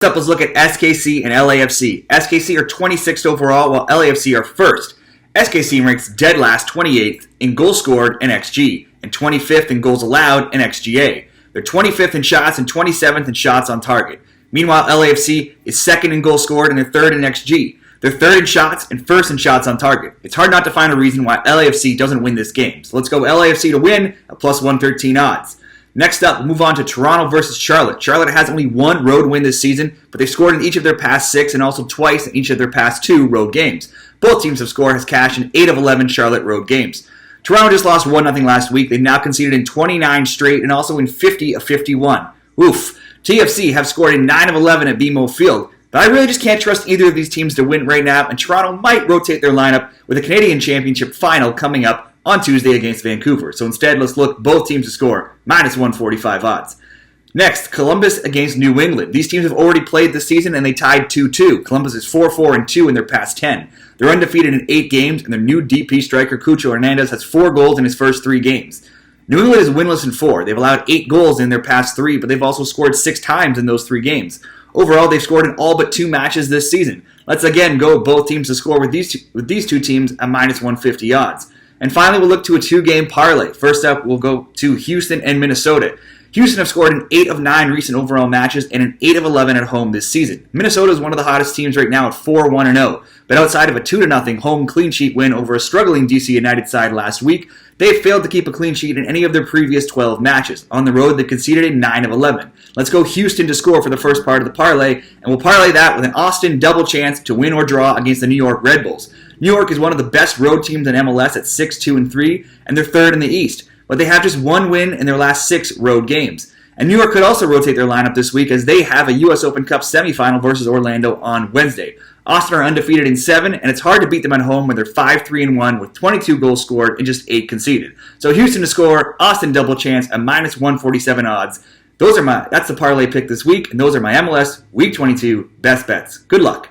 Up, let's look at SKC and LAFC. SKC are 26th overall, while LAFC are 1st. SKC ranks dead last 28th in goals scored and XG, and 25th in goals allowed and XGA. They're 25th in shots and 27th in shots on target. Meanwhile, LAFC is 2nd in goals scored and they're 3rd in XG. They're 3rd in shots and 1st in shots on target. It's hard not to find a reason why LAFC doesn't win this game. So let's go LAFC to win at plus 113 odds. Next up, we'll move on to Toronto versus Charlotte. Charlotte has only one road win this season, but they've scored in each of their past 6 and also twice in each of their past 2 road games. Both teams have scored has cashed in 8 of 11 Charlotte road games. Toronto just lost 1-0 last week. They've now conceded in 29 straight and also in 50 of 51. Oof. TFC have scored in 9 of 11 at BMO Field, but I really just can't trust either of these teams to win right now, and Toronto might rotate their lineup with a Canadian Championship final coming up on Tuesday against Vancouver. So instead, let's look both teams to score minus 145 odds. Next, Columbus against New England. These teams have already played this season and they tied 2-2. Columbus is 4-4-2 in their past 10. They're undefeated in 8 games, and their new DP striker Cucho Hernandez has 4 goals in his first 3 games. New England is winless in 4. They've allowed 8 goals in their past 3, but they've also scored 6 times in those 3 games. Overall, they've scored in all but 2 matches this season. Let's again go both teams to score with these two teams at minus 150 odds. And finally, we'll look to a 2-game parlay. First up, we'll go to Houston and Minnesota. Houston have scored in 8 of 9 recent overall matches and in 8 of 11 at home this season. Minnesota is one of the hottest teams right now at 4-1-0. But outside of a 2-0 home clean sheet win over a struggling DC United side last week, they have failed to keep a clean sheet in any of their previous 12 matches. On the road, they conceded in 9 of 11. Let's go Houston to score for the first part of the parlay, and we'll parlay that with an Austin double chance to win or draw against the New York Red Bulls. New York is one of the best road teams in MLS at 6-2-3, and they're 3rd in the East. But they have just 1 win in their last 6 road games. And New York could also rotate their lineup this week as they have a U.S. Open Cup semifinal versus Orlando on Wednesday. Austin are undefeated in 7, and it's hard to beat them at home when they're 5-3-1 with 22 goals scored and just 8 conceded. So Houston to score, Austin double chance at minus 147 odds. That's the parlay pick this week, and those are my MLS Week 22 best bets. Good luck.